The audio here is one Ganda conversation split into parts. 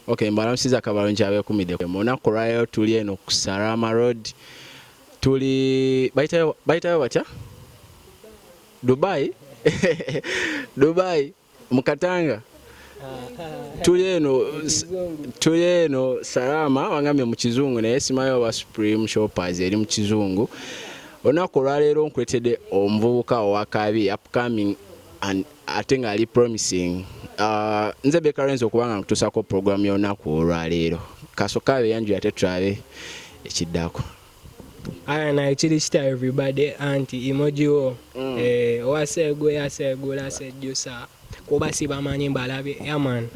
Okay, mbalamusiza kabalonji abekumide. Munaku lwayo tuli eno ku Salama Road. Tuli bayitayo batya? Dubai? Dubai mukatanga. Tuli eno Salama wangamye mu kizungu naye simayo ba Supreme Shoppers eri mu kizungu. Onaku lwaleero nkuletedde omuvubuka owakabi upcoming and ate nga ali promising. Nze bekarenzo kubanga nkutusako program y'onaku olwaleero. Kasokabe yanju yate tulabe ekiddako. Na ekiri kita everybody anti Emmoji wo owa Seguya Segula Sejjusa kuba sibamanyi mbalabe yaman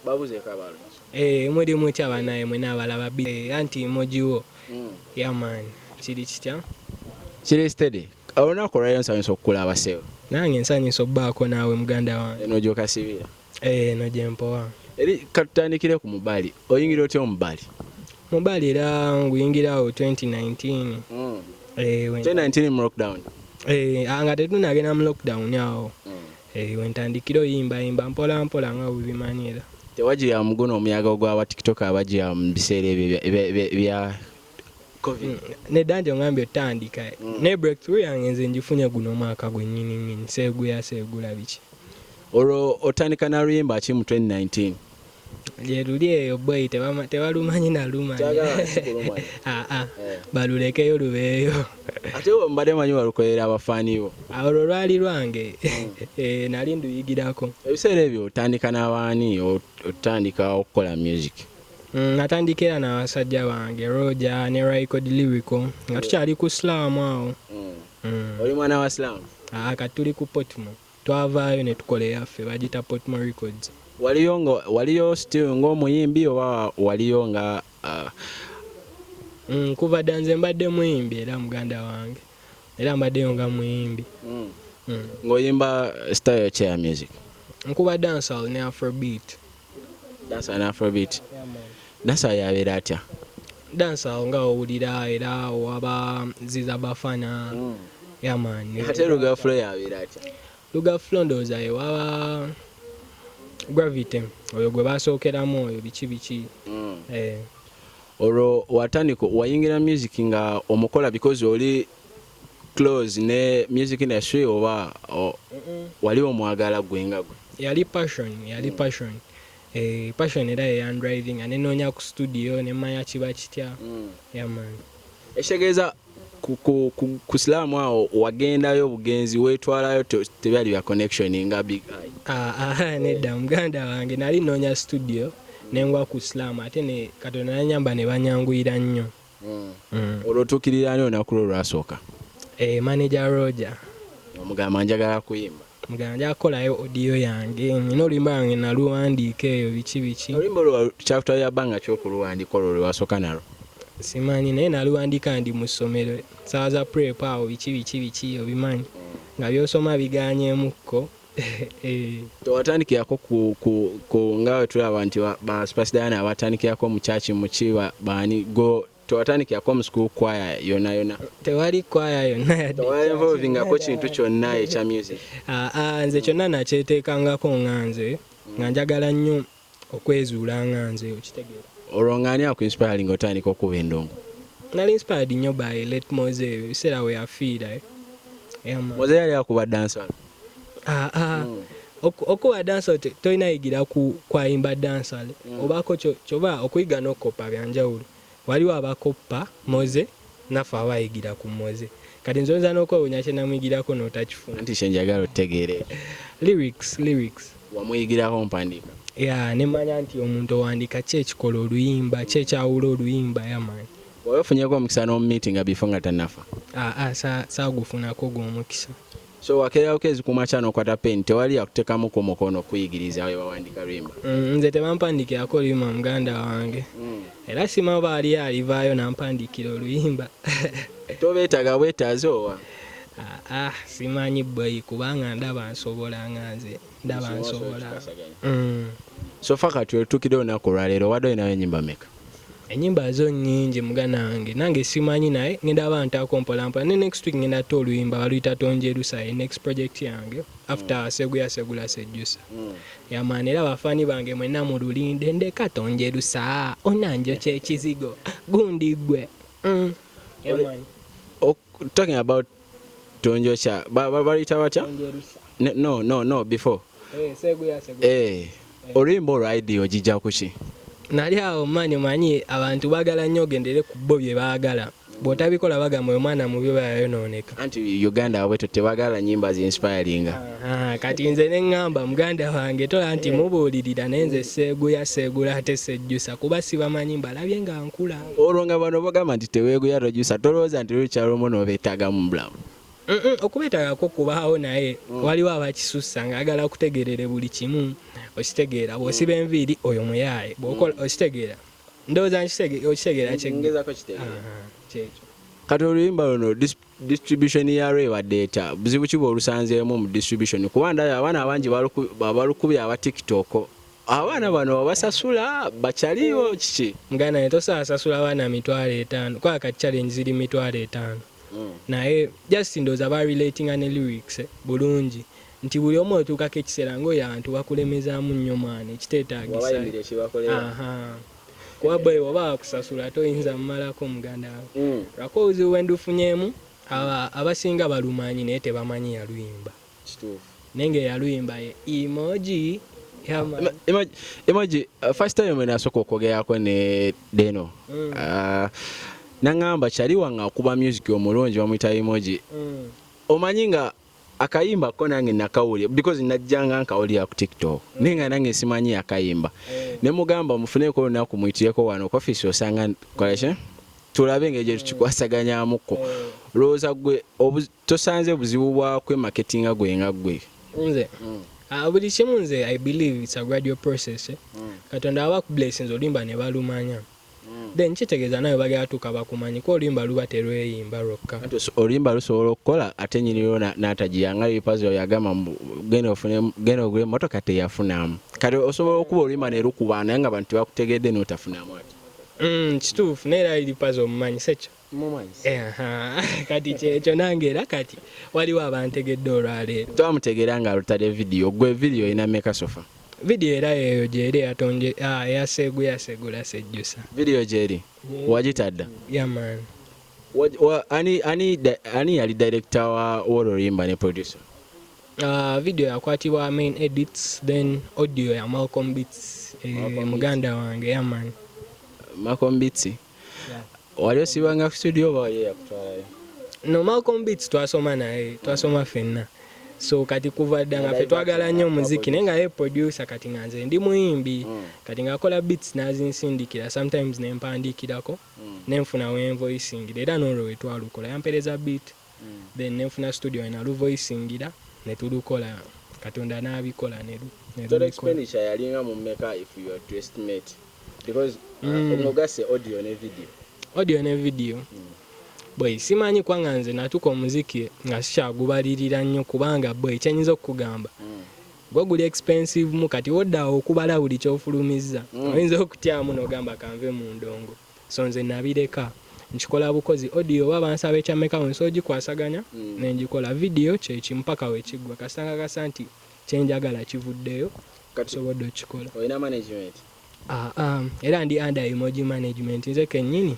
babuze kabalo muri mucha banaye mwena balaba anti Emmoji wo yaman kiri kitya kiri steady onaku olwaleero nsanyusa okukulaba sewo nange nsanyusa obbaako naawe muganda wange eno gyokasibira no gyempowa eri katutandikire ku mubali oyingira otya omubali mobile era nguyingirawo 2019 2019 mu lockdown anga tetunagenda mu lockdown awo wentandikira oyimba mpola nga bubimanyira tewagira muguno omuyaga ogw'aba TikTok abagira mu biseera ebyo bya COVID nedanje ngambye otandika ne breakthrough yange nze ngifunye guno mwaka gwennyini Seguya Segula biki olwo otandika na luyimba ki mu 2019 luli eyo boy tebalumanyi nalumanyi balulekeyo lubeeyo ate mbadde manyi balukolera abafaani bo olwo lwali lwange nali nduyigirako ebiseera ebyo otandika n'abaani otandika okukola music natandikira n'abasajja bange Roger ne Record Lyrical nga tukyali ku Slam awo oli mwana wa Slam kati tuli ku Portmore twavaayo ne tukola eyaffe bagita Portmore Records waliyo still ng'omuyimbi oba waliyo nga kuva danze mbadde muyimbi era muganda wange era mbaddeyo nga muyimbi ng'oyimba style ki ya music nkuba dancehall ne afrobeat dancehall yabeera atya dancehall nga owulira era waba ziza bafana yamani ate luga flow yabeera atya luga flow ndowooza waba gravity oyo gwe basookeramu oyo biki olwo watandika wayingira music nga omukola because oli close ne music industry oba wali omwagala gwenga gwe yali passion passion era yan driving anenoonya ku studio nemanya kiba kitya yaman ekitegeza ku Slam awo wagendayo obugenzi wetwalayo tebyali bya connection nga big eye nedda muganda wange nali noonya studio nengwa ku Slam ate ne Katonda nanyamba ne banyanguyira nnyo olwo tukirira ani olunaku lwo lwasooka manager Roger omugamba njagala kuyimba mugamba njagala kukolayo audio yange nina oluyimba yange naluwandiika eyo biki oluyimba olwo kyakutwalira bbanga ky'okuluwandiika olwo lwasooka nalwo simanyi naye naluwandiika ndi mu ssomero saawa za prep awo biki obimanyi nga byosoma biganyemukko tewatandikirako nga wetulaba nti basipasidayana abatandikirako mu kyaki mukiba baani go tewatandikirako mu school choir yonna tewali choir yonna tewinvolvingako kintu kyonna ekya music nze kyonna nakyeteekangako nga nze nga njagala nnyo okwezuula nga nze okitegeera olwo ng'ani akuinspire nga otandika okuba endongo nali inspired nnyo by Let Mose ebiseera we yafiira Mose yali akuba dancehall okuba dancehall tolina yigira kwayimba dancehall obaako kyoba okuyiga n'okoppa byanjawulo waliwo abakoppa Mose naffe abayigira ku Mose kati nzonza n'okwewuunya kye namuyigirako n'otakifuna anti kye njagala otegeere lyrics wamuyigirako mpandiika nemanya nti omuntu owandiika ki ekikola oluyimba ki ekyawula oluyimba yamanyi oba ofunyeko omukisa n'omumiitinga before nga tannafa saagufunako gw'omukisa so wakeerawo kezi kumakya n'okwata peni tewali akuteekamu ku mukono okuyigiriza we bawandiika luyimba nze tebampandikirako oluyimba muganda wange era sima baali alivaayo nampandikira oluyimba tobeetaga bwetaaze owa simanyi boyi kubanga ndaba nsobola nga nze ndaba nsobola so fa kati otuukire olunaku olwaleero wadde olinayo ennyimba meka Enyimba zo nnyingi mugana wange nange simanyi naye ngenda abantu mpolampola ne next week ngenda to oluyimba baluyita Tonjerusa next project yange after Seguya Segula Sejjusa yamani era bafani bange mwenna mu lulinde ndeka Tonjerusa onanjo kyekizigo gundi gwe talking about Tonjocha baluyita batya no before Seguya Segula oluyimba olwaidi ogijja kuki nali awo manyi abantu bagala nnyo ogendere ku bo bye baagala bw'otabikola bagamba omwana mu byo bayonooneka anti Uganda wabweto tebagala nyimba zi-inspiringa kati nze ne ŋŋamba muganda wange tola nti mubuulirira naye nze Seguya Segula ate Sejjusa kuba sibamanyi mbalabye nga nkula olwo nga bano bagamba nti teweeguya Sejjusa tolowooza nti lukyalomu n'obeetaaga mu bulamu okubeetagako kubaawo naye waliwo abakisussa ng'agala kutegerere buli kimu okitegeera bw'osiba enviiri oyo muyaaye bw'okola okitegeera ndowooza okitegeera kyekyo kati oluyimba luno distribution yalwo ebadde eta buzibu ki bw'olusanzeemu mu distribution kuba ndaba abaana abangi balukubye aba TikTok abaana bano basasula bakyaliwo kiki muganda ne tosasasula abaana 5,000 kwa kati challenge ziri 5,000 naye just ndowooza barelatinga ne lyrics bulungi nti buli omu otuukako ekiseera ng'oyo abantu bakulemezaamu nnyo mwana ekiteetaagisa kuba bwe oba bakusasula toyinza mmalako muganda wawe lwako obuzibu bwe ndufunyeemu abasinga balumanyi naye tebamanyi yaluyimba naye ng'eyaluyimba ye Emmoji Emmoji first time when nasooka okwogerako ne Deno nangamba kyaliwa nga akuba music omulungi bamuyita Emmoji omanyi nga akayimba ko nange nakawulira because najjanga nkawulira ku TikTok nenga nange simanyi akayimba ne mugamba mufuneko olunaku muyitireko wano ku office osanga koleshe tulabe ng'egyo tukikwasaganyaamuko lowooza gwe tosanze buzibu bwa kwe marketinga gwe nga gwe nze buli kimu nze I believe it's a gradual process katonda aba ku blessings olimba ne balumanya then kitegeeza nawe bagala tuka bakumanyi ko olimba luba terweyimba lwokka olimba lusobola okukola ate nyiniro n'atagiyanga ibipazo yagamba genda ogule motoka teyafunamu kati osobola okuba olimba ne lukuba naye nga abantu bakutegedde n'otafunamu ati kituufu neera ibipazo omumanyi sekyo kati kyekyo nange era kati waliwo abantegedde olwaleero twamutegeera nga alutadde video gwe video erina meka sofa video era yeyo gyeri yatonje eya Seguya Segula Sejjusa video gyeri wagitadda man ani yali director wa oluyimba ne producer video yakwatibwa main edits then audio ya Malcolm Beats muganda wange man Malcolm Beats wali osibanga ku studio oba wali yakutwalayo no Malcolm Beats twasoma naye twasoma fenna so kati kuva ddanga fe twagala nnyo muziki naye nga ye producer kati nga nze ndi muyimbi kati ng'akola beats n'azinsindikira sometimes ne mpandiikirako nenfuna wenvoicing era n'olwo we twalukola yampereza beat then nenfuna studio enaluvoicingira ne tulukola katonda n'abikola total expenditure yalinga mu meka if you are to estimate because omugase audio ne video boy simanyi kwanga nze natuka omuziki nga sikyagubalirira nnyo kubanga boy kyenyinza okukugamba gwe guli expensive mu kati woddawo okubala buli kyofulumizza oyinza okutyamu n'ogamba kanve mu ndongo so nze nabireka nkikola bukozi audio oba bansaba ekyameka wensi ogikwasaganya nenjikola video kyekimpaka wekigwa kasanga kasa nti kyenjagala kivuddeyo sobodde okikola olina management era ndi under Emmoji management nze kennyini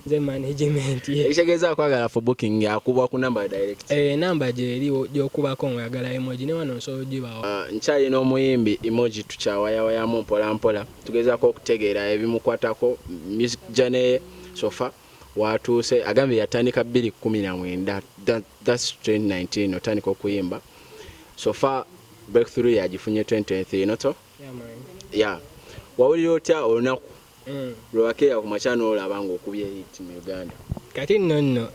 nze management ekitegeeza kwagala for booking akubwa ku number direct number gyeriwo gyokubako ng'oyagala Emmoji ne wano nsobola ogibawo nkyali n'omuyimbi Emmoji tukyawayawayamu mpolampola tugezaako okutegeera ebimukwatako music journey sofa watuuse agambye yatandika 2019 that's 2019 otandika okuyimba sofa breakthrough yagifunye 2023 noto yeah wawulira otya olunaku lwewakeera ku makyano olaba ng'okubye hit mu Uganda kati nno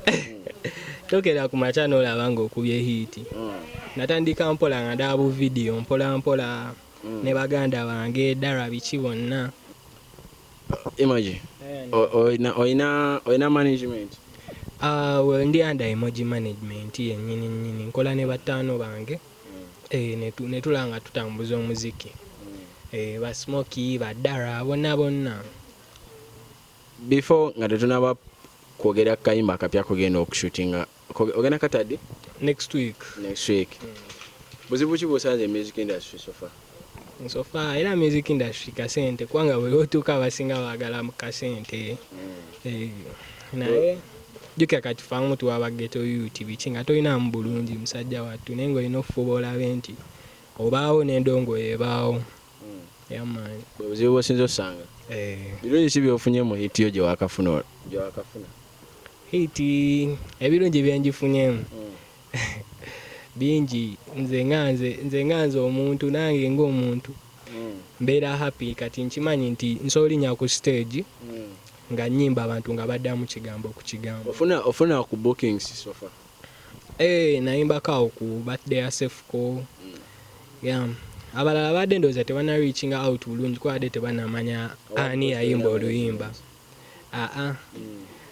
tokera ku makyano olaba ng'okubye hit natandika mpola nga ndaba video mpola ne baganda bange ddala biki bonna Emmoji oyina management ndi under Emmoji management yennyini nkola ne bataano bange ne tulanga tutambuza omuziki ba Smoky badara bonna before nga tetunaba kwogera kayimba akapya kugenda okushootinga ogenda katadde next week. Buzibu ki bw'osanze music industry so far? Era music industry kasente kubanga bwe otuuka abasinga baagala mu kasente. Naye jjukira kati faamu tuwaba ghetto youth biki nga tolinamu bulungi musajja wattu naye ng'olina okufuba olabe nti obaawo n'endongo ebaawo. Yamaanyi buzibu bw'osinza osanga birungi ki by'ofunye mu hit yo gye wakafuna? Hiti ebirungi byenjifunyemu bingi. Nze nganze omuntu nange ng'omuntu mbeera happy kati nkimanyi nti nsolinya ku stage nga nnyimba abantu nga baddamu kigambo ku kigambo. Ofuna ku bookings so far? Nayimbako ku birthday ya Sefuko. Abalala badde ndowooza tebana reaching out bulungi kuba badde tebanamanya ani yayimba oluyimba.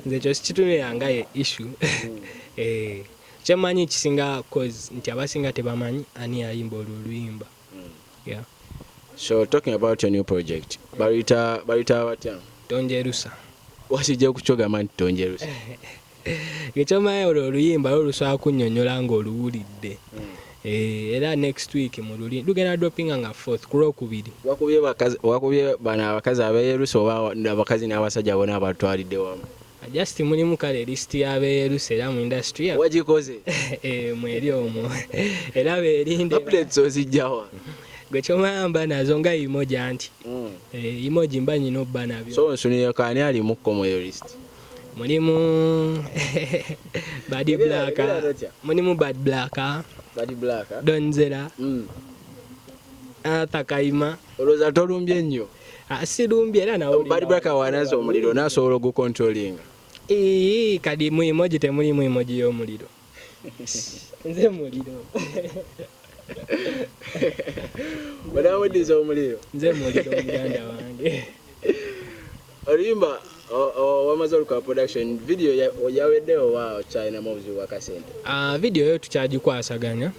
Nze ekyo sikitunulira ye issue. Kyemanyi kisinga cause nti abasinga tebamanyi ani yayimba oluyimba. So talking about your new project, barita batya? Tonjerusa. Wasijja kukyogamba nti tonjerusa? Ekyomanyi oluyimba olusobola kunnyonnyola ng'oluwulidde. Era next week lugenda droppinga nga 4th ku Lwokubiri. Wakubye bana abakazi abeerusa oba abakazi n'abasajja bona abatwalidde wamu? Just mulimu kale list y'abeerusa era mu industry wagikoze? Mweri omwo era beerinde updates ozijjawa? Gwe kyomayamba nazo nga emoji anti emoji mba nyina obba nabyo. So nsunire kaani alimukko mu list? Mulimu Bad Black, mulimu Bad Black, Donzera, Takayima. Olowooza tolumbye nnyo? Sirumbye era nawe. Bad Black wanaza omuliro nasobola ogucontrollinga? Kadi mu emoji temulimu emoji y'omuliro. Nze muliro. Banamudiza omuliro? Nze muliro muganda wange. Oluyimba wamaze oluka production video yaweddewo wa China movies wa kasente? Video yo tukyagikwasaganya.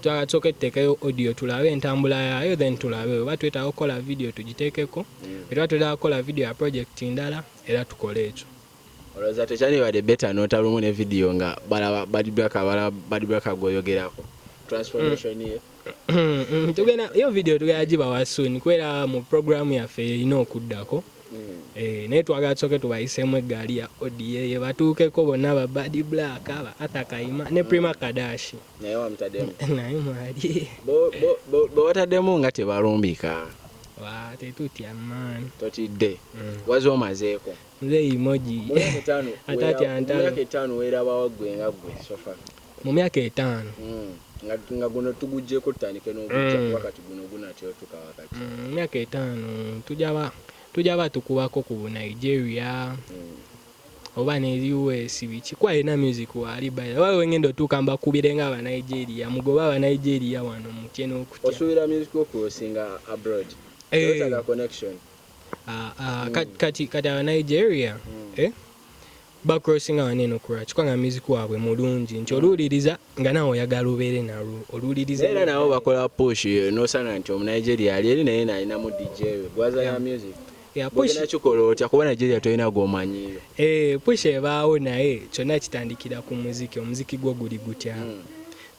Twakasooka tuteekeyo audio tulabe entambula yaayo then tulabe oba twetaaga okukola video tugiteekeko era twetaaga kukola video ya project ndala era tukole ekyo. Olowooza tekyandibadde better n'otalumu ne video nga balaba Bad Black gwoyogerako transformation ye? Tugenda iyo video tugenda gibawa soon kubera mu program yaffe erina okuddako. Naye twagala tusooke tubayiseemu eggaali ya audio ye batuukeko bonna ba Bad Black, aba Atakayima ne Prima Kadashi. Naye wamutaddemu? Naye mwali. Bwe wataddemu nga tebalumbika? Tetutya maani. Totidde? Wazi omazeeko? Nze emoji. Atati antalo. Mu myaka 5 weerabawo ggwe nga ggwe sofa? Mu myaka 5. Nga guno tugujjeko tutandike n'ogujja wakati guno gunatyo tuka wakati. Mu myaka 5 tujaba tukubako ku Nigeria oba ne US biki kwa ina music wali bayo wawe ngendo tukamba kubirenga aba Nigeria mugoba aba Nigeria wano mukeno okutya osubira music okusinga abroad yotaga connection kati aba Nigeria bakrosinga waneno kura kikwanga music wabwe mulungi nti oluliriza nga nawo oyagala ubeere nalwo oluliriza era nawo bakola push nosanga nti omu Nigeria ali naye nalina mu DJ gwaza ya music push nakikola otya kuba Nigeria tolina gwomanyiyo. Push ebaawo naye kyonna kitandikira ku muziki, omuziki gwo guli gutya.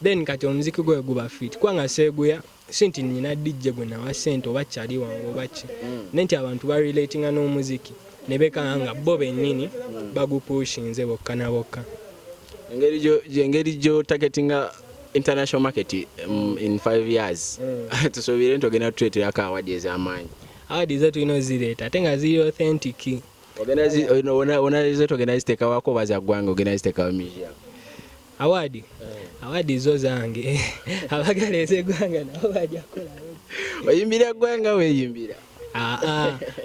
Then kati omuziki gwe guba fit kwanga Seguya sinti nina DJ gwe nawa sente oba kyali wangu oba ki nenti abantu ba relatinga n'omuziki ne bekanga bo bennyini bagupushinze bokka na bokka. Engeri gyo targetinga international market in 5 years tusobire ntogenda tuteeterako awadi ez'amaanyi. Awadi zetu ino zireeta ate nga ziri authentic. Ona zetu ogenda ziteeka wako baza ggwanga ogenda ziteeka museum. Awadi zo zange abagala ez'eggwanga nabo bajja kukola. Oyimbira ggwanga weeyimbira?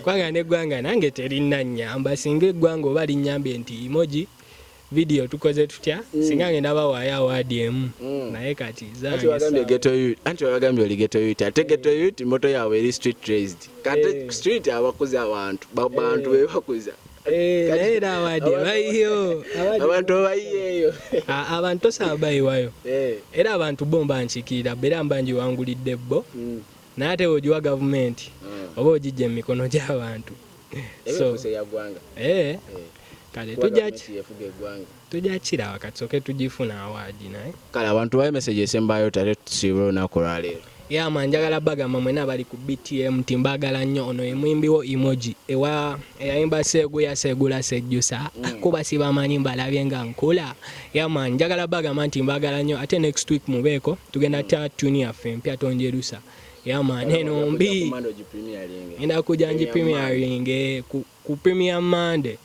Kwanga n'eggwanga nange terinnannyamba singa eggwanga oba linnyambye nti emoji video tukoze tutya singa ngenda bawaayo awadi emu naye kati zange anti wagambye oli ghetto youth ate ghetto youth moto yaabwe eri street raised kati street abakuza abantu bebakuza naye era awadi bayiyo abantu bayiyeeyo abantu tosaba bayiwayo era abantu bomba nkiikirira beera mba ngiwangulidde bo naye ate ogiwa gavumenti oba ogijja mu mikono gy'abantu So kale tujja kirawa katsoke tugifuna awaadi naye kale abantu baye message esembayo tate tusiibula olunaku lwaleero. Yama njagala bagamba mwena bali ku BTM timbagala nnyo ono emuyimbi wo Emmoji eyayimba Seguya Segula Sejjusa kuba sibamanyi mbalabye nga nkula. Yama njagala bagamba nti mbagala nnyo ate next week mubeeko tugenda ta tune yaffe mpya tonjerusa. Yama neno mbi enda kuja nji premiering ku Premier Monday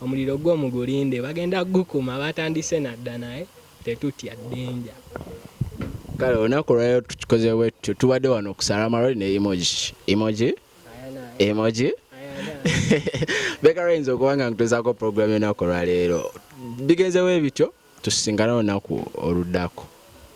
omuliro gwo mugulinde bagenda gukuma batandise nadda naye tetutya ddenja. Kale olunaku lwaleero tukikoze bwetyo tubadde wano okusala amaloli ne Emmoji beka lwayinza okuba nga nkutezaako program y'olunaku lwaleero bigenzewo ebityo tusisinkana olunaku oluddako.